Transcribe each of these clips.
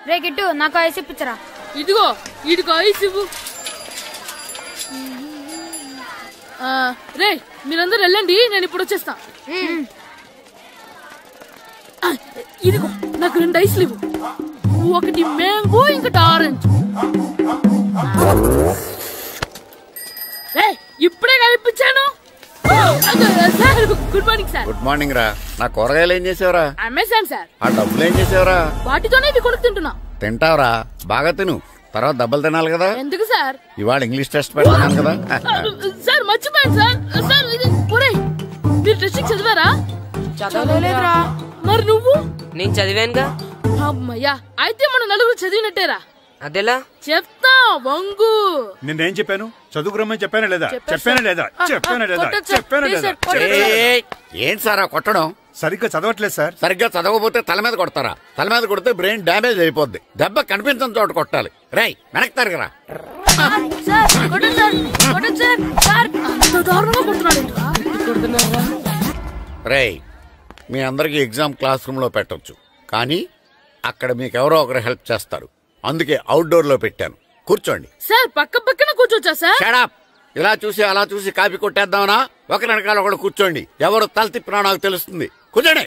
రే గిట్టు నాకు ఐస్ ఇప్పించరా. ఇదిగో ఇదిగో ఐస్ ఇవ్వు. రే మీరందరూ వెళ్ళండి, నేను ఇప్పుడు వచ్చేస్తా. ఇదిగో నాకు 2 ఐస్లు ఇవ్వు. ఒకటి మ్యాంగో ఇంకటి ఆరెంజ్. ఇప్పుడే కనిపించాను. Sir good morning sir. Good morning రా. నా కూరగాయలు ఏం చేసావురా? Amazon sir. ఆ డబ్బులు ఏం చేసావురా? వాటితోనే ఇవి కొనుక్కు తింటున్నా. తింటావురా, బాగా తిను, తర్వాత డబ్బులు తినాలి కదా. ఎందుకు సార్? ఇవాళ ఇంగ్లీష్ టెస్ట్ పెడతాను కదా. సార్ మర్చిపోయాను సార్. సార్ మీరు టెస్టింగ్ చదివారా? చదవలేదురా. మరి నువ్వు? నేను చదివానుగా. అమ్మయ్యా, అయితే మనం నలుగురు చదివినట్టేరా. అదెలా? చెప్తా వంగు. నేనేం చెప్పాను? చదువుకురమ్మని చెప్పానా లేదా? చెప్పానా లేదా? చెప్పానా లేదా? చెప్పానా లేదా? ఏంటి సారా కొట్టడం? సరిగ్గా చదవట్లేదు సార్. సరిగ్గా చదవకపోతే తల మీద కొడతారా? తల మీద కొడితే బ్రెయిన్ డ్యామేజ్ అయిపోద్ది. దెబ్బ కనిపించిన చోట కొట్టాలి. రేయ్ వెనక్కి తరగరా. రేయ్ మీ అందరికి ఎగ్జామ్ క్లాస్ రూమ్ లో పెట్టొచ్చు, కానీ అక్కడ మీకు ఎవరో ఒకరు హెల్ప్ చేస్తారు. అందుకే అవుట్డోర్ లో పెట్టాను. కూర్చోండి. సార్ పక్క పక్కన కూర్చోచ్చా సార్? Shut up. ఇలా చూసి అలా చూసి కాపీ కొట్టేద్దామనా? ఒకరి వెనకాల ఒకడు కూర్చోండి. ఎవరు తల తిప్పినా నాకు తెలుస్తుంది. కూర్చోండి.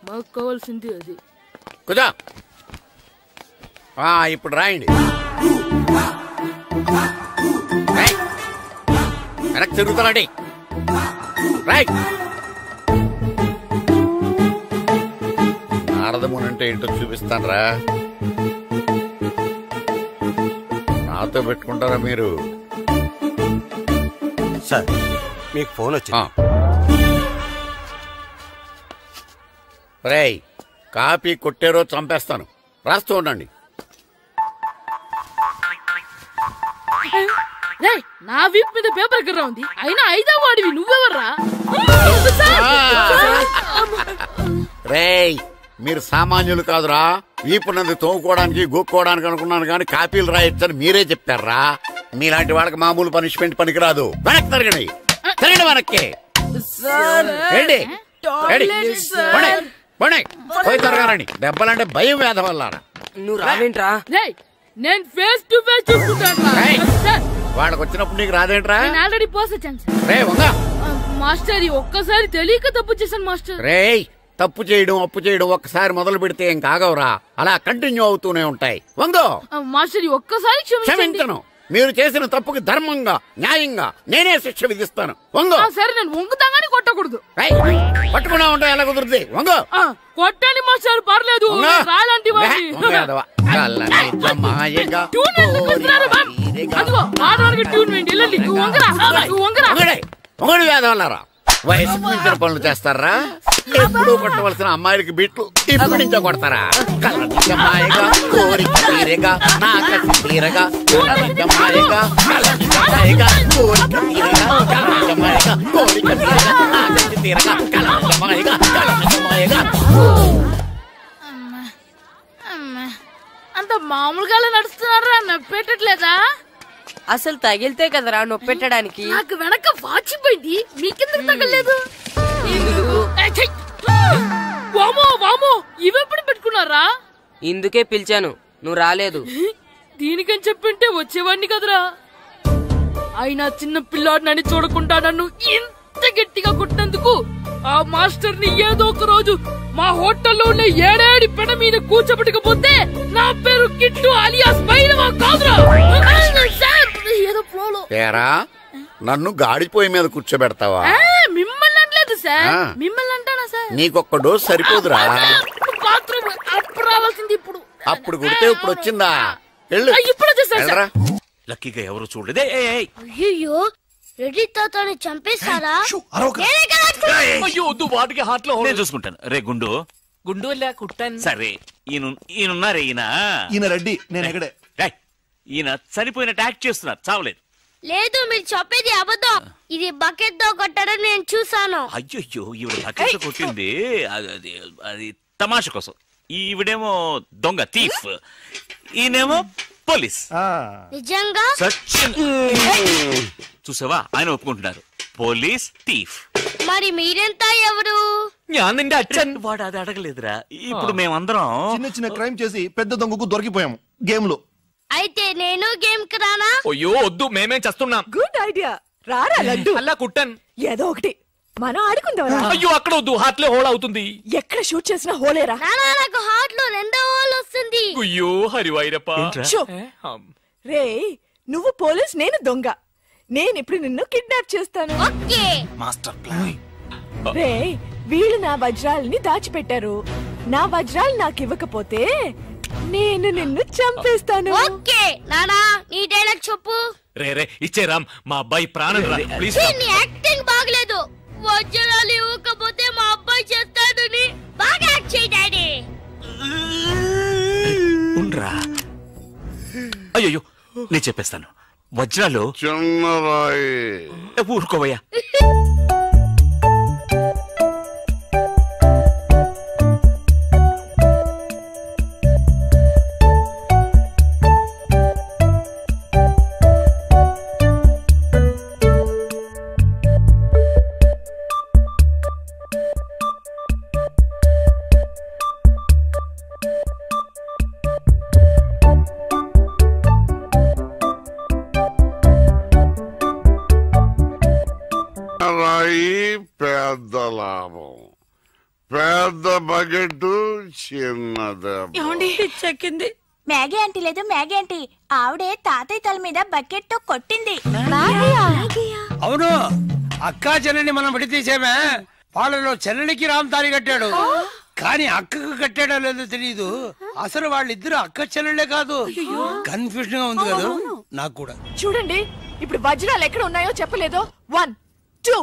మాకు కావాల్సింది అది. కూర్చో. ఇప్పుడు రాయండి. వెనక్కి తిరుగుతారండి. రైట్. నారదముని అంటే ఏంటో చూపిస్తాను రా. నాతో పెట్టుకుంటారా మీరు? సార్ మీకు ఫోన్ వచ్చింది. రేయ్ కాపీ కొట్టారో చంపేస్తాను. రాస్తూ ఉండండి. నా వీప్ మీద పేపర్ ఎక్కడ ఉంది? అయినా 5వ వాడివి నువ్వెవర్రా? రేయ్ మీరు సామాన్యులు కాదురా. వీపున్నది తోముకోవడానికి గోక్కోవడానికి అనుకున్నాను, కానీ కాపీలు రాయొచ్చని మీరే చెప్పారా. మీలాంటి వాళ్ళకి మామూలు పనిష్మెంట్ పనికిరాదు. వెనక్కి తిరగండి. తిరగండి వెనక్కి. పోయి తిరగారండి. దెబ్బలంటే భయం వేద వల్ల. నువ్వు రావేంట్రా? నేను ఫేస్ టు ఫేస్ చూసుకుంటాను. వాళ్ళకి వచ్చినప్పుడు నీకు రాదేంట్రా? ఆల్రెడీ పోస్ వచ్చాను మాస్టర్. ఒక్కసారి తెలియక తప్పు చేశాను మాస్టర్. రేయ్ తప్పు చేయడం అప్పు చేయడం ఒక్కసారి మొదలు పెడితే ఏం కాగవరా, అలా కంటిన్యూ అవుతూనే ఉంటాయి. వందో మాస్టర్ ఒక్కసారి క్షమించను. మీరు చేసిన తప్పుకి ధర్మంగా న్యాయంగా నేనే శిక్ష విధిస్తాను. వంగో. సరే నేను వంగుతాగానే కొట్టకూడదు. పట్టుకున్నా ఉంటా ఎలా కుదురుతుంది? వంగో. కొట్టండి మాస్టర్ పర్లేదు. రాలంటి మొగడు వేదవల్లారా. వయసుకు మించిన పనులు చేస్తారా? ఎప్పుడూ కొట్టవలసిన అమ్మాయిలకి బిట్లు ఇప్పుడు నుంచో కొడతారా? కలనిజమాయగా కోరిక తీరగా నా కసి తీరగా కలనిజమాయగా కలనిజమాయగా కోరిక తీరగా కలనిజమాయగా కోరిక తీరగా నా కసి తీరగా కలనిజమాయగా కలనిజమాయగా. అంత మామూలుగా నడుస్తున్నారా? నొప్పెట్టట్లేదా? అసలు తగిలితే కదరా నొప్పెట్టడానికి. నాకు వెనక వాచిపోయింది, మీకెందుకు తగలేదు? వామో వామో ఇవెప్పుడు పెట్టుకున్నారా? ఇందుకే పిలిచాను, నువ్వు రాలేదు. దీనికని చెప్పింటే వచ్చేవాడిని కదరా. అయినా చిన్న పిల్లాడినని చూడకుండా నన్ను ఇంత గట్టిగా కొట్టినందుకు ఆ మాస్టర్ ని ఏదో ఒక రోజు మా హోటల్లో ఉన్న 7 పెడ మీద కూర్చోబెట్టకపోతే నా పేరు కిట్టు అలియాస్ బైరవా కాదురా. ఏదో ఫ్లోలో నన్ను గాడిపోయి మీద కూర్చోబెడతావా? మిమ్మల్ని అనలేదు సార్. మిమ్మల్ని అంటానా సార్? నీకొక్క డోస్ సరిపోదురా. బాత్రూమ్ అప్పుడు రావాల్సింది ఇప్పుడు. అప్పుడు కొడితే ఇప్పుడు వచ్చిందా? ఇప్పుడు వచ్చేసారా? లక్కీగా ఎవరు చూడలేదే. అయ్యో రెడ్డి తాతని చంపేశారా? వాటికి హాట్లో నేను చూసుకుంటాను. రే గుండు గుండు కుట్టాను. సరే ఈయనున్నారే. ఈయన రెడ్డి. నేను ఎక్కడే. ఈయన చనిపోయినట్టు యాక్ట్ చేస్తున్నారు, చావలేదు. లేదు మీరు చెప్పేది అబద్ధం. ఇది బకెట్ తో కొట్టడం నేను చూసాను. అయ్యో ఈవిడ బకెట్ కొట్టింది అది తమాషా కోసం. ఈవిడేమో దొంగ థీఫ్, ఈయనేమో పోలీస్. నిజంగా చూసావా, ఆయన ఒప్పుకుంటున్నారు. Police thief. మరి మీరెంత ఎవరు? నిండి అచ్చన్ వాడు అది అడగలేదురా. ఇప్పుడు మేమందరం చిన్న చిన్న క్రైమ్ చేసి పెద్ద దొంగకు దొరికిపోయాము గేమ్ లో. అయితే నేను గేమ్ కి రానా? అయ్యో వద్దు, మేమే చేస్తున్నాం. Good idea. రారా లడ్డు. అలా కుట్టన్ ఏదో ఒకటి మనం ఆడుకుందాం. అయ్యో అక్కడ వద్దు, హార్ట్ లో హోల్ అవుతుంది. ఎక్కడ షూట్ చేసినా హోలేరా. నానా నాకు హార్ట్ లో 2వ హోల్ వస్తుంది. అయ్యో హరివైరప్ప. రే నువ్వు పోలీస్, నేను దొంగ. నేను ఇప్పుడు నిన్ను కిడ్నాప్ చేస్తాను. Okay master plan. రే వీళ్ళు నా వజ్రాలని దాచిపెట్టారు. నా వజ్రాలు నాకు ఇవ్వకపోతే నేను నిన్ను చంపేస్తాను. ఓకే నానా నీ డైలాగ్ చెప్పు. రే ఇచ్చే రామ్, మా అబ్బాయి ప్రాణం రా ప్లీజ్. నీ యాక్టింగ్ బాగలేదు. వజ్రాలు ఇవ్వకపోతే మా అబ్బాయి చేస్తాడని బాగా యాక్ట్ చేయి డాడీ. ఉండ్రా. అయ్యో నేను చెప్పేస్తాను. వజ్రాలు చిన్నరాయి. ఊరుకోవయ్యా. పెద్ద లాభం, పెద్ద బకెట్ చిన్నది. చెక్కింది. మ్యాగీ ఆంటీ లేదు, మ్యాగీ ఆంటీ ఆవిడే తాతయ్య తల మీద బకెట్ తో కొట్టింది. అవును, అక్కా చెల్లెని మనం విడితీసేమే. వాళ్ళలో చెల్లెలికి రామ్ తాళి కట్టాడు, కానీ అక్కకు కట్టాడో లేదో తెలియదు. అసలు వాళ్ళిద్దరు అక్క చెల్లెళ్ళే కాదు. కన్ఫ్యూజన్ గా ఉంది కదా నాకు కూడా. చూడండి ఇప్పుడు వజ్రాలు ఎక్కడ ఉన్నాయో చెప్పలేదు. 1 2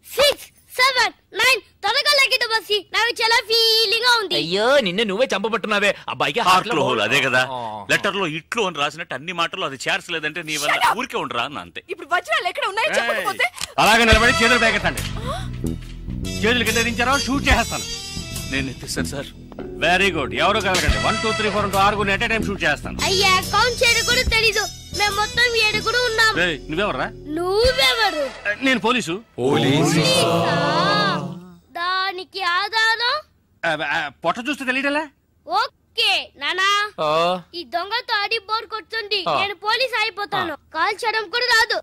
6 7 9 త్వరగా లెక్కిట బస్సి. నాకు చాలా ఫీలింగ్ గా ఉంది. అయ్యో నిన్ను నువ్వే చంపబట్టున్నావే. అబ్బాయికి హార్ట్ లో హోల్. అదే కదా లెటర్ లో ఇట్లు అని రాసినట్టు అన్ని మాటలు అది చేర్చలేదంటే నీ వల్ల ఊరికే ఉండరా అన్న అంతే. ఇప్పుడు వజ్రాలు ఎక్కడ ఉన్నాయో చెప్పకపోతే అలాగే నిలబడి చేతులు పేకెత్తండి. చేతులు కింద దించారో షూట్ చేస్తాను. నేను ఎత్తిస్తాను సార్. Very good. ఎవరు కదలకండి. 1 2 3 4 6 ఎట్ టైం షూట్ చేస్తాను. అయ్యా కౌంట్ చేయడం కూడా తెలీదు. మేము మొత్తం 7 ఉన్నాం. నువ్వెవర్రా? నువ్వెవరు? నేను పోలీసు. దానికి ఆధారం పొట్ట చూస్తే తెలియటలా? ఓకే నానా, ఈ దొంగతో ఆడి బోర్ కొడుతుంది. నేను పోలీస్ అయిపోతాను. కాల్ చేయడం కూడా రాదు.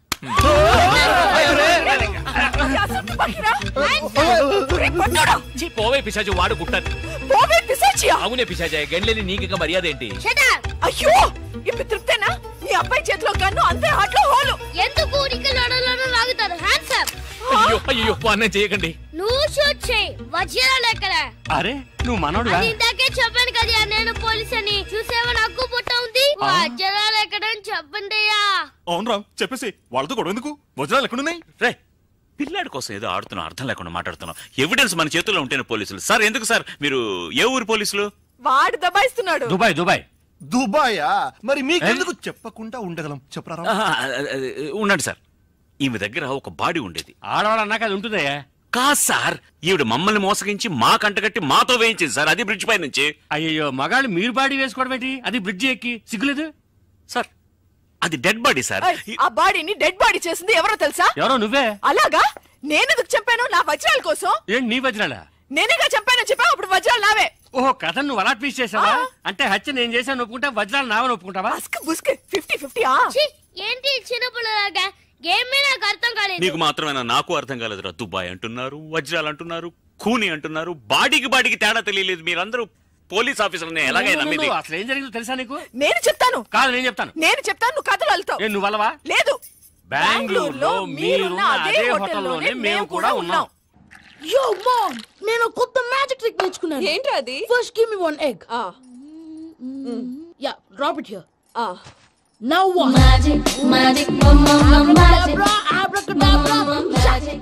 పోవే పిశాచి, వాడు కుట్టాను. పోవే పిశాచియా? అవునే పిశాచి. గండ్లేని నీకు మర్యాద ఏంటి? అయ్యో ఇప్పుడు తృప్తేనా? నీ అబ్బాయి చేతిలో గన్ను, అంతే హార్ట్ లో హోలు. ఎందుకు ఊరికి లడలను లాగుతారు? Hands up. అయ్యో అన్నం చేయకండి. నువ్వు షూట్ చేయి. వజ్రాలు ఎక్కడ? అరే నువ్వు మనోడుగా? ఇందాకే చెప్పాను కదా నేను పోలీస్ అని. చూసేవా నాకు పుట్ట ఉంది. వజ్రాలు ఎక్కడ చెప్పండి. అవును రామ్, చెప్పేసి వాళ్ళతో గొడవ ఎందుకు? వజ్రాలు ఎక్కడున్నాయి? రే పిల్లాడి కోసం ఏదో ఆడుతున్నాం, అర్థం లేకుండా మాట్లాడుతున్నాం. ఎవిడెన్స్ మన చేతుల్లో ఉంటేనే పోలీసులు. సార్ ఎందుకు సార్ మీరు ఏ ఊరు పోలీసులు? వాడు దబాయిస్తున్నాడు. దుబాయ్. దుబాయా? మరి మీకెందుకు చెప్పకుండా ఉండగలం? చెప్పరా. ఉండండి సార్. ఈమె దగ్గర ఒక బాడీ ఉండేది. ఆడవాళ్ళు అన్నాక అది ఉంటుందయ్యా. కాదు సార్, ఈవిడ మమ్మల్ని మోసగించి మా కంటగట్టి మాతో వేయించింది సార్. అది బ్రిడ్జ్ పై నుంచి. అయ్యో మగాళ్ళు మీరు బాడీ వేసుకోవడం ఏంటి? అది బ్రిడ్జ్ ఎక్కి సిగ్గులేదు సార్. అది డెడ్ బాడీ సార్. ఆ బాడీని డెడ్ బాడీ చేసింది ఎవరో తెలుసా? ఎవరో నువ్వే. అలాగా? నేనెందుకు చంపాను? నా వజ్రాల కోసం. ఏంటి నీ వజ్రాలా? నేనేగా చంపానని చెప్పా. అప్పుడు వజ్రాలు నావే. ఓహో కథ నువ్వు అలా ట్వీస్ట్ చేసావా? అంటే హత్య నేను చేశాను ఒప్పుకుంటా, వజ్రాలు నావని ఒప్పుకుంటావా? 50-50. ఏంటి చిన్నపిల్లలాగా గేమ్ మీద నాకు అర్థం కాలేదు. నీకు మాత్రమేనా? నాకు అర్థం కాలేదురా. దుబాయ్ అంటున్నారు, వజ్రాలు అంటున్నారు, కూని అంటున్నారు. బాడీకి తేడా తెలియలేదు. మీరందరూ పోలీస్ ఆఫీసర్ని ఎలాగైనా నమ్మింది. అసలు ఏం జరిగిందో తెలుసా నీకు? నేను చెప్తాను. కాదు నేను చెప్తాను. నువ్వు కథలు వెళ్తావు. నువ్వు అలవా? లేదు. బెంగళూరులో మీరున్న అదే హోటల్లోనే మేము కూడా ఉన్నాం. యో మామ్, నేను కొత్త మ్యాజిక్ ట్రిక్ నేర్చుకున్నాను. ఏంట్రా అది? First give me 1 egg. Yeah, drop it here. Now what? Magic, mama, magic. Abracadabra, magic.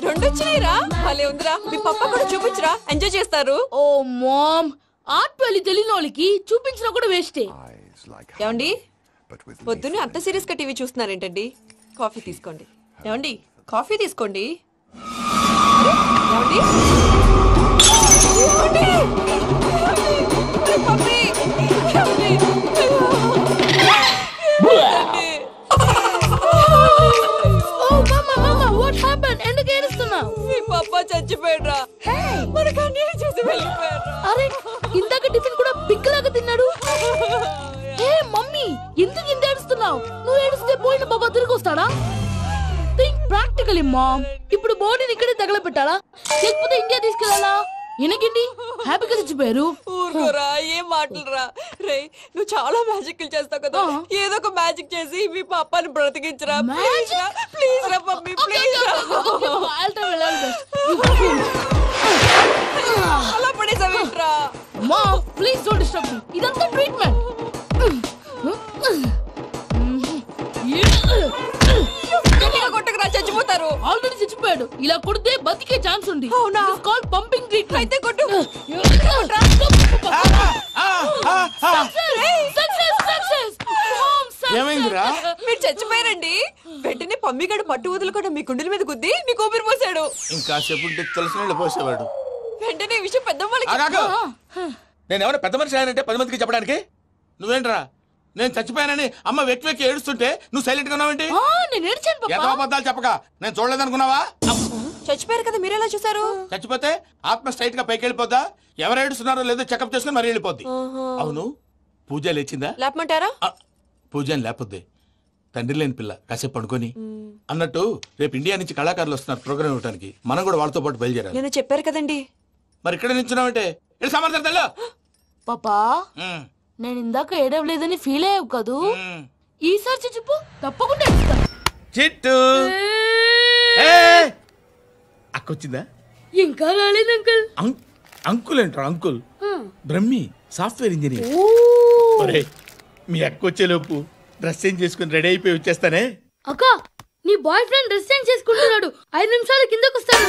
రెండు వచ్చినాయిరా. భలే ఉందిరా. మీ పప్ప కూడా చూపించరా, ఎంజాయ్ చేస్తారు. ఓ మామ్, ఆర్ట్ పెళ్లి తెలియని వాళ్ళకి చూపించినా కూడా వేస్టే. ఏమండి పొద్దున్నే అంత సీరియస్ గా టీవీ చూస్తున్నారేంటండి? కాఫీ తీసుకోండి. ఏమండి కాఫీ తీసుకోండి. ఏమండి ఎందుకు ఏడుస్తున్నావు? మీ పాప నువ్వు ఏడిస్తే పోయిన బాబా తిరిగి వస్తాడా? Think practical ma'am. ఇప్పుడు బాడీని ఇక్కడే తగలబెట్టాలా లేకపోతే ఇండియా తీసుకెళ్ళాలా? ఎనకండి హ్యాపీగా చచ్చిపోయారు. ఊరుకోరా, ఏం మాటలురా రే. నువ్వు చాలా మ్యాజిక్ చేస్తావు కదా, ఏదో ఒక మ్యాజిక్ చేసి మీ పాపాని బ్రతికించరా. ప్లీజ్ రా మమ్మీ, ప్లీజ్. అలా పడేసావేంట్రా? Mom please don't disturb me. ఇదంతా ట్రీట్మెంట్. కొట్టకరా, చచ్చిపోతారు. ఆల్రెడీ చచ్చిపోయాడు. ఇలా కొడితే బతికే ఛాన్స్ ఉంది. అవునా? Called pumping treatment. అయితే కొట్టు. ఏమైందిరా? మీరు చచ్చిపోయారండి. వెంటనే పమ్మిగాడు పట్టు వదులుకుండా మీ గుండెల మీద గుద్ది మీకు ఊపిరి పోసాడు. ఇంకా సేపు తెలిసిన పోసేవాడు. వెంటనే ఈ విషయం పెద్ద నేను ఎవరైనా పెద్ద మనిషి ఆయనంటే 10 మందికి చెప్పడానికి నువ్వేంట్రా? నేను చచ్చిపోయానని అమ్మ వెక్కి వెక్కి ఏడుస్తుంటే నువ్వు సైలెంట్ గా ఉన్నావేంటి? ఎంతో అబద్ధాలు చెప్పక నేను చూడలేదనుకున్నావా? చచ్చిపోయారు కదా, మీరెలా చూసారు? చచ్చిపోతే ఆత్మ స్ట్రైట్ గా పైకి వెళ్ళిపోద్దా? ఎవరు ఏడుస్తున్నారో లేదో చెకప్ చేసుకుని మరీ వెళ్ళిపోద్ది. అవును, పూజ లేచిందా? లేపమంటారా? పూజ అని లేకపోద్ది. తండ్రి లేని పిల్ల కాసేపు పడుకొని. అన్నట్టు రేపు ఇండియా నుంచి కళాకారులు వస్తున్నారు ప్రోగ్రామ్ ఇవ్వడానికి. మనం కూడా వాళ్ళతో పాటు బయలుదేరాలి. నేను చెప్పారు కదండి. మరి ఇక్కడ నిల్చున్నావంటే సమాధానం. పాపా నేను ఇందాక ఏడవలేదని ఫీల్ అయ్యావు కదూ? ఈసారి చచ్చిపో, తప్పకుండా చిట్టు అక్కొచ్చిందా? ఇంకా రాలేదు అంకుల్. అంకుల్ ఏంట్రా? Uncle Brahmi software engineer. మీ అక్క వచ్చేలోపు డ్రెస్ చేంజ్ చేసుకుని రెడీ అయిపోయి వచ్చేస్తానే. అక్క, నీ బాయ్ ఫ్రెండ్ డ్రెస్ చేంజ్ చేసుకుంటున్నాడు. 5 నిమిషాల కిందకు వస్తాడు.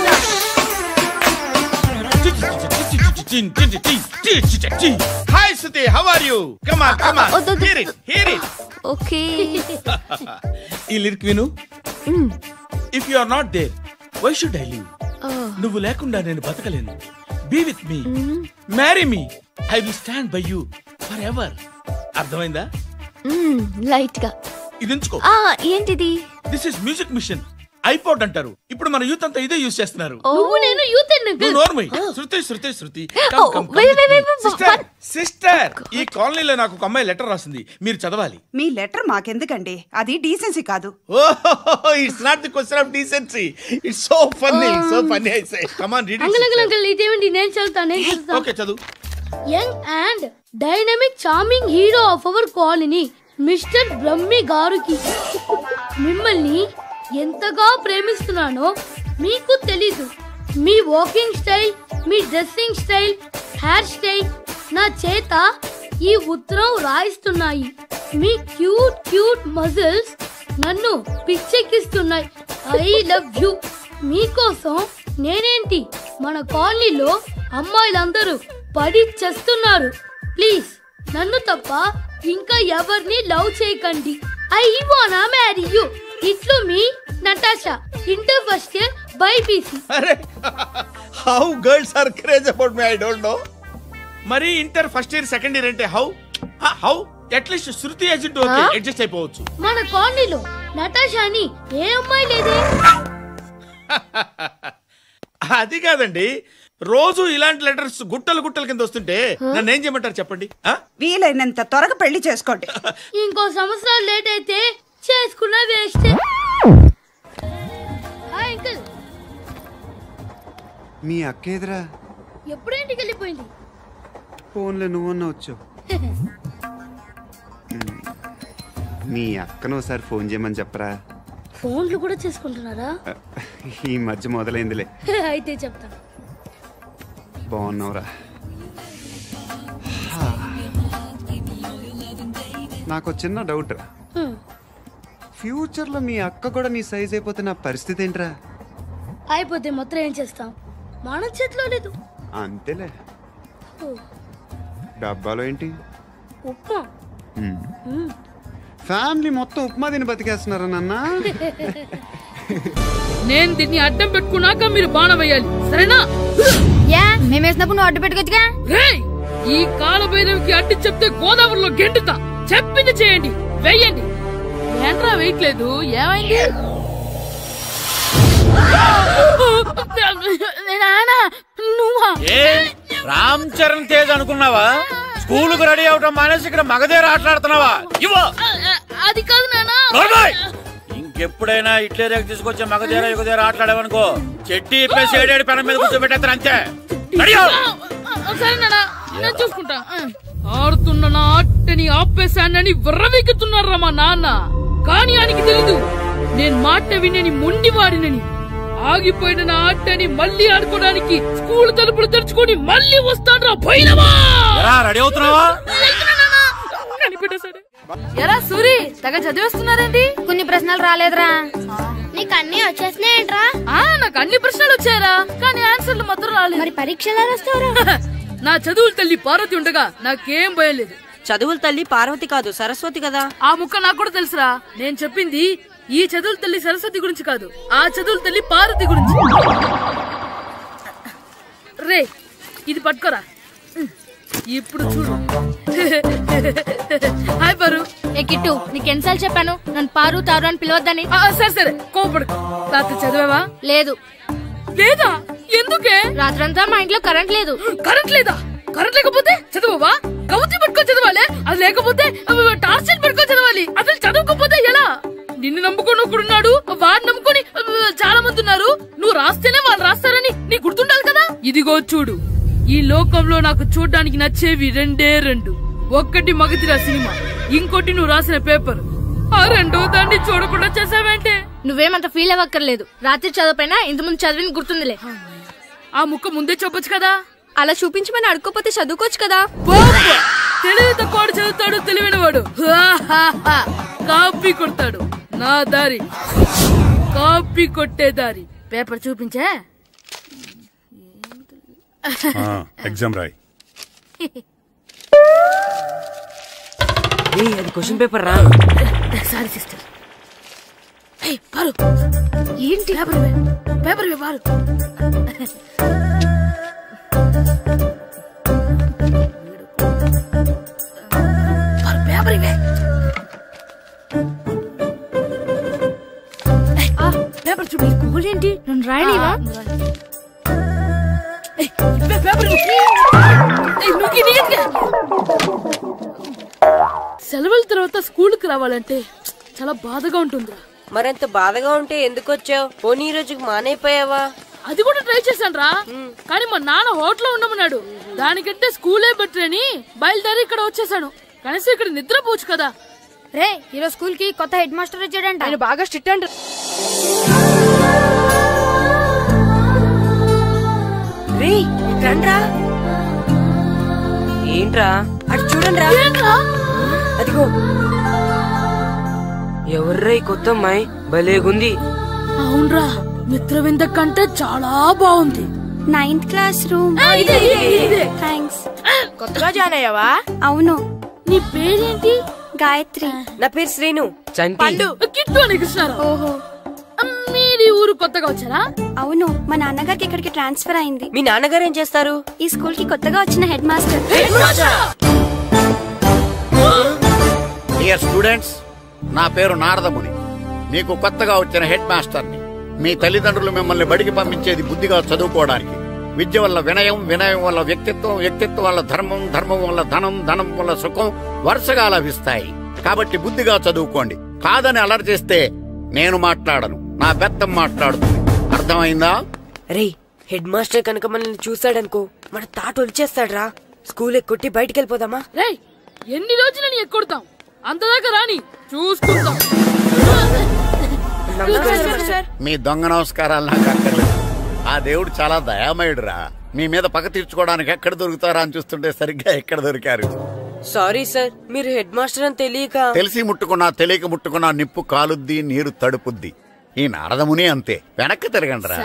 Hi Suti, how are you? Come on, come on. Hear it, hear it. Okay. ఈ లిరిక్ విను. If you are not there, why should I live? నువ్వు లేకుండా నేను బతకలేను. Be with me. Marry me. I will stand by you forever. అర్థమైందా? Light గా ఇది ఉంచుకో. ఏంటిది? This is music mission. IPod అంటారు. ఇప్పుడు మన యూత్ అంతా ఇదే యూజ్ చేస్తున్నారు. నువ్వు నేను యూత్ శృతి సిస్టర్, ఈ కాలనీలో నాకు ఒక అమ్మాయి లెటర్ రాసింది, మీరు చదవాలి. మీ లెటర్ మాకెందుకండి? అది డీసెన్సీ కాదు. It's not the question of decency. It's so funny, so funny. I say come on read it. Uncle ఇదేంటి? నేను చదువుతాను. ఓకే చదువు. Young and dynamic charming hero of our colony mister Brahmi గారికి మిమ్మల్ని ఎంతగా ప్రేమిస్తున్నానో మీకు తెలీదు. మీ వాకింగ్ స్టైల్, మీ డ్రెస్సింగ్ స్టైల్, హెయిర్ స్టైల్ నా చేత ఈ ఉత్తరం రాయిస్తున్నాయి. మీ క్యూట్ క్యూట్ మజిల్స్ నన్ను పిచ్చెక్కిస్తున్నాయి. I love you. మీకోసం నేనేంటి, మన కాలనీలో అమ్మాయిలందరూ పడి చేస్తున్నారు. ప్లీజ్ నన్ను తప్ప ఇంకా ఎవరిని లవ్ చేయకండి. ఐ వానా మ్యారీ యూ. ఇట్లు మీ Natasha, inter first year BiPC. అరే, how girls are craze about me, I don't know. మరి inter first year second year అంటే how at least Shruti agent okay adjust అయిపోవచ్చు. మన కాలనీలో నటాషా అని ఏ అమ్మాయి లేదే. అది కాదండి, రోజు ఇలాంటి లెటర్స్ గుట్టలు గుట్టల కింద వస్తుంటే నన్ను ఏం చేయమంటారు చెప్పండి? వీలైనంత త్వరగా పెళ్లి చేసుకోండి. ఇంకో సంవత్సరాలు లేట్ అయితే చేసుకున్న వేస్ట్. Hi uncle. మీ అక్క ఎదురా ఎప్పుడు ఇంటికి వెళ్ళిపోయింది? ఫోన్లో నువ్వన్నా వచ్చావు. మీ అక్కను ఒకసారి ఫోన్ చేయమని చెప్పరా. ఫోన్లు కూడా చేసుకుంటున్నారా? ఈ మధ్య మొదలైందిలే. అయితే చెప్తాను. బాగున్నావురా. నాకు చిన్న డౌట్ రా. ఫ్యూచర్లో మీ అక్క కూడా నీ సైజ్ అయిపోతే నా పరిస్థితి ఏంట్రా? అయిపోతే మొత్తం ఏం చేస్తాం, మన చేతిలో లేదు. అంతేలే. డబ్బాలో ఏంటి? ఉప్మా. ఫ్యామిలీ మొత్తం ఉప్మా తిని బతికేస్తున్నారా నాన్న? నేను దీన్ని అడ్డం పెట్టుకున్నాక మీరు బాణం వేయాలి, సరేనా? మేము వేసినప్పుడు నువ్వు అడ్డు పెట్టుకోవచ్చుగా. ఈ కాలభైరవికి అడ్డు చెప్తే గోదావరిలో గెంటుతా. చెప్పింది చేయండి, వెయ్యండి. ఏంట్రా వెయ్యట్లేదు? ఏమైంది? రామ్ చరణ్ తేజ్ అనుకున్నావా? స్కూల్ కు రెడీ అవటం మానేసి ఇక్కడ మగధీర ఆటలాడుతున్నావా? అది కాదు నానా. ఇంకెప్పుడైనా ఇట్లే రేఖ తీసుకొచ్చే మగధీర యుగధీర ఆటలాడేవనుకో చెట్టి ఇప్పేసి ఏడేడు పెనం మీద కూర్చోబెట్టేస్తారు అంతే. సరే నానా, నేను చూసుకుంటా. ఆడుతున్న నా ఆటని ఆపేశానని విర్రవీగుతున్నారా మా నాన్న. కానీ ఆయనకి తెలీదు నేను మాట వినని మొండివాడినని. ఆగిపోయిన నా ఆటని మళ్ళీ ఆడుకోవడానికి స్కూల్ తలుపులు తెరుచుకొని మళ్ళీ వస్తాడ్రా భైరవా. రెడీ అవుతున్నావా? ఎరా సూరి, తెగ చదివేస్తున్నారండి. కొన్ని ప్రశ్నలు రాలేదురా. నీకు అన్ని వచ్చేసినాయంట్రా? నాకు అన్ని ప్రశ్నలు వచ్చాయరా, కానీ ఆన్సర్లు మాత్రం రాలేదు. మరి పరీక్షలు రాస్తావురా? నా చదువుల తల్లి పార్వతి ఉండగా నాకేం భయం లేదు. చదువుల తల్లి పార్వతి కాదు, సరస్వతి కదా. ఆ ముక్క నాకు కూడా తెలుసురా. నేను చెప్పింది ఈ చదువుల తల్లి సరస్వతి గురించి కాదు, ఆ చదువుల తల్లి పార్వతి గురించి. రే, ఇది పట్టుకోరా. ఇప్పుడు చూడు. హాయ్ పారు. ఏ కిట్టు, నీకెన్నిసార్లు చెప్పాను నన్ను పారు తారు అని పిలవద్దని? సరే సరే, కోపడుకో. రాత్రి చదివావా? లేదు. లేదా? ఎందుకే? రాత్రంతా మా ఇంట్లో కరెంట్ లేదు. కరెంట్ లేదా? కరెంట్ లేకపోతే చదవవా? కవిత పట్టుకొని చదవాలి. అది లేకపోతే టార్చర్ పట్టుకొని చదవాలి. అసలు చదవకపోతే ఎలా? నిన్ను నమ్ముకొని ఒకడున్నాడు, వాడిని నమ్ముకొని చాలా మంది ఉన్నారు. నువ్వు రాస్తేనే వాళ్ళు రాస్తారని నీకు గుర్తుండాలి కదా. ఇదిగో చూడు, ఈ లోకంలో నాకు చూడ్డానికి నచ్చేవి రెండే రెండు. ఒక్కటి మగధీర సినిమా, ఇంకోటి నువ్వు రాసిన పేపర్. ఆ రెండో దాన్ని చూడకుండా చేసావేంటే? నువ్వేమంత ఫీల్ అవ్వక్కర్లేదు. రాత్రి చదవపోయినా ఇంతకుముందు చదివిన గుర్తుందిలే. ఆ ముక్క ముందే చెప్పొచ్చు కదా. అలా చూపించమని అడుక్కోపోతే చదువుకోవచ్చు కదా. తెలివి తక్కువ చదువుతాడు, తెలివైన వాడు కాపీ కొడతాడు. నా దారి కాపీ కొట్టే దారి. పేపర్ చూపించే. ఎగ్జామ్ రాయి. అది క్వశ్చన్ పేపర్ రా. Sorry sister. పారు, ఏంటి పేపర్ పారు. పేపర్ ఇవే. పేపర్ చూడు. ఏంటి నన్ను రాయనివా? సెలవుల తర్వాత స్కూల్ కి రావాలంటే చాలా బాధగా ఉంటుందిరా. మరెంత బాధగా ఉంటే ఎందుకు వచ్చావు? పోనీ ఈ రోజుకి మానైపోయావా? అది కూడా ట్రై చేశాను రా, కానీ మా నాన్న హోటల్లో ఉండమన్నాడు. దానికంటే స్కూలే బెటర్ అని బయలుదేరి ఇక్కడ వచ్చేసాను. కనీసం ఇక్కడ నిద్రపోవచ్చు కదా. రే, ఈరోజు స్కూల్ కి కొత్త హెడ్ మాస్టర్ వచ్చాడంట. ఆయన బాగా స్ట్రిక్ట్ అంట. ఏంట్రా అటు చూడండి రా. అదిగో ఎవర్రా ఈ కొత్త అమ్మాయి? భలేగుంది. అవునరా, మిత్రవింద కంటే చాలా బాగుంది. 9th class room. థ్యాంక్స్. కొత్తగా జాయిన్ అయ్యావా? అవును. నీ పేరేంటి? గాయత్రి. నా పేరు శ్రీను. పండు. కిట్టు అని కృష్ణారావు. ఓహో, మీది ఊరు కొత్తగా వచ్చారా? అవును, మా నాన్నగారికి ఇక్కడికి ట్రాన్స్ఫర్ అయింది. మీ నాన్నగారు ఏం చేస్తారు? ఈ స్కూల్ కి కొత్తగా వచ్చిన హెడ్ మాస్టర్. డియర్ స్టూడెంట్స్, నా పేరు నారదముని. మీకు కొత్తగా వచ్చిన హెడ్ మాస్టర్ని. మీ తల్లిదండ్రులు మిమ్మల్ని బడికి పంపించేది బుద్ధిగా చదువుకోవడానికి. విద్య వల్ల వినయం, వినయం వల్ల వ్యక్తిత్వం, వ్యక్తిత్వం వల్ల ధర్మం, ధర్మం వల్ల ధనం, ధనం వల్ల సుఖం వరుసగా లభిస్తాయి. కాబట్టి బుద్ధిగా చదువుకోండి. కాదని అలర్ చేస్తే నేను మాట్లాడను, నా బెత్తం మాట్లాడుతుంది. అర్థమైందా? రే, హెడ్ మాస్టర్ కనుక మనల్ని చూసాడనుకో మన తాట వచ్చేస్తాడ్రా. స్కూల్ ఎక్కొట్టి బయటికి వెళ్ళిపోదామా? రే, ఎన్ని రోజులని ఎక్కొడతాం? అంతదాకా రాని చూసుకుంటాం. మీ దొంగ నమస్కారాలు నాకు అక్కర్లేదు. ఆ దేవుడు చాలా దయామయుడురా. మీ మీద పగ తీర్చుకోవడానికి ఎక్కడ దొరుకుతారా అని చూస్తుంటే సరిగ్గా ఎక్కడ దొరికారు. సారీ సార్, మీరు హెడ్ మాస్టర్ అని తెలియక. తెలిసి ముట్టుకున్నా తెలియక ముట్టుకున్నా నిప్పు కాలుద్ది, నీరు తడుపుద్ది. ఈ నారదముని అంతే. వెనక్కి తిరగండి రా.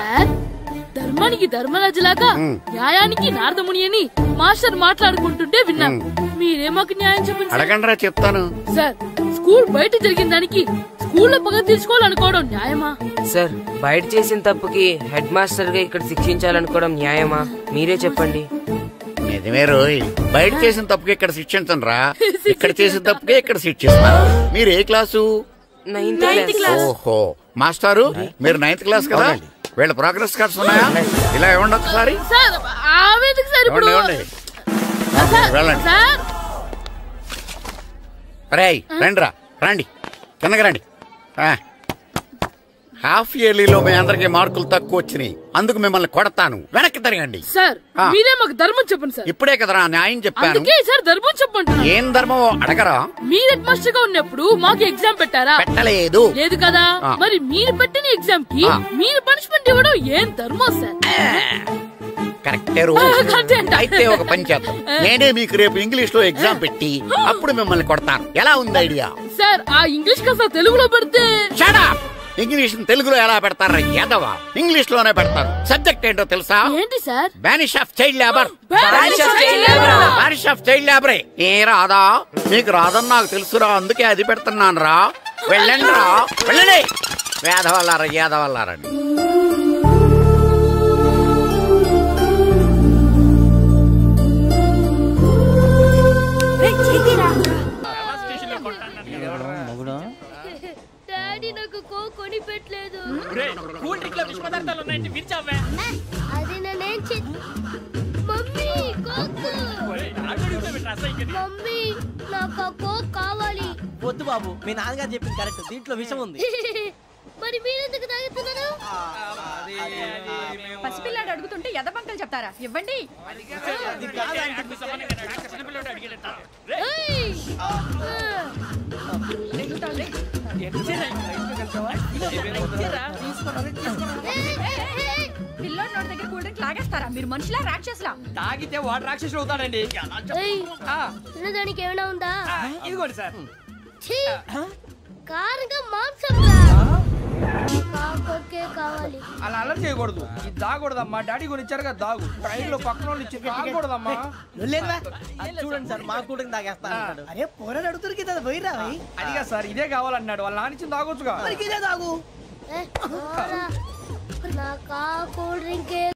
ధర్మానికి ధర్మరాజులాగా న్యాయానికి నారదముని అని మాస్టర్ మాట్లాడుకుంటుంటే విన్నాం. మీరే మాకు న్యాయం చెప్పండి. అడగండి రా, చెప్తాను. సార్, స్కూల్ బయట జరిగిన దానికి స్కూల్లో పగ తీర్చుకోవాలనుకోవడం న్యాయమా? సార్, బయట చేసిన తప్పుకి హెడ్ మాస్టర్ గా ఇక్కడ శిక్షించాలనుకోవడం న్యాయమా? మీరే చెప్పండి. నిజమే రోయ్, బయట చేసిన తప్పుకి ఇక్కడ శిక్షించను రా. ఇక్కడ చేసిన తప్పుకే ఇక్కడ శిక్షిస్తున్నారు. మీరు ఏ క్లాసు? 9th class. ఓహో, మాస్టారు మీరు 9th క్లాస్ కదా? వీళ్ళ ప్రోగ్రెస్ కార్డ్స్ ఉన్నాయా? ఇలా ఇవ్వండి ఒకసారి. వెళ్ళండి. రేయ్, రండి రా, రండి. కిందకి హాఫ్ ఇయర్లీలో మీ అందరికి మార్కులు తక్కువ వచ్చినాయి, అందుకు మిమ్మల్ని కొడతాను. వెనక్కి తిరగండి. సార్ మీరే మాకు ధర్మం చెప్పండి సార్. ఇప్పుడే కదరా న్యాయం చెప్పాను. సార్ ధర్మం చెప్పండి. ఏం ధర్మం అడగరా? మీరు హెడ్ మాస్టర్ గా ఉన్నప్పుడు మాకు ఎగ్జామ్ పెట్టారా? పెట్టలేదు. లేదు కదా. మరి మీరు పెట్టిన ఎగ్జామ్ కి మీరు పనిష్మెంట్ ఇవ్వడం ఏం ధర్మం సార్? కరెక్టే రూల్. అయితే ఒక పని చేద్దాం, నేనే మీకు రేపు ఇంగ్లీష్ లో ఎగ్జామ్ పెట్టి అప్పుడు మిమ్మల్ని కొడతాను. ఎలా ఉంది ఐడియా? సార్ ఆ ఇంగ్లీష్ కాస్త తెలుగులో పెడితే. Shut up. ఇంగ్లీష్ తెలుగులో ఎలా పెడతారా యాదవా? ఇంగ్లీష్ లోనే పెడతారు. సబ్జెక్ట్ ఏంటో తెలుసా? ఏంటి sir? Banish of child labour. Banish of child లేబరే. ఏ రాదా? మీకు రాదని నాకు తెలుసురా, అందుకే అది పెడుతున్నాను రా. వెళ్ళండి రా, వెళ్ళండి. వేదవల్లారా యాదవల్లారండి. డాడీ నాకు కోక్ కొని పెట్టలేదు. కూల్ డ్రింక్ లో విష పదార్థాలు ఉన్నాయంటే విరిచావే. అది నేనేం మమ్మీ కోక్. మమ్మీ నాకు ఆ కోక్ కావాలి. వద్దు బాబు, మీ నాన్నగారు చెప్పింది కరెక్ట్, దీంట్లో విషం ఉంది. మరి మీరెందుకు తాగుతున్నారు? పసిపిల్లాడు అడుగుతుంటే ఎదబంకలు చెప్తారా? ఇవ్వండి. పిల్లోడి నోటి దగ్గర కూల్ డ్రింక్ లాగేస్తారా? మీరు మనుషులా రాక్షసులా? తాగితే వాడు రాక్షసుడు అవుతాడండి. దానికి ఏమైనా ఉందా? ఇదిగోండి సార్. కారుగా మాంసం కావాలి. అలా అలర్ చేయకూడదు. ఇది దాగకూడదమ్మా. డాడీ కొని ఇచ్చారు కదా, దాగు. ట్రైన్ లో పక్కన వాళ్ళు ఇచ్చి దాగకూడదమ్మా. చూడండి సార్, మా కూడా తాగేస్తా. అరే పోరాడు అడుగుతారు కదా, పోయిరా. అదిగా సార్, ఇదే కావాలన్నాడు. వాళ్ళ నాన్న ఇచ్చింది తాగొచ్చుగా. ఇదే తాగు. నాకు కూల్ డ్రింక్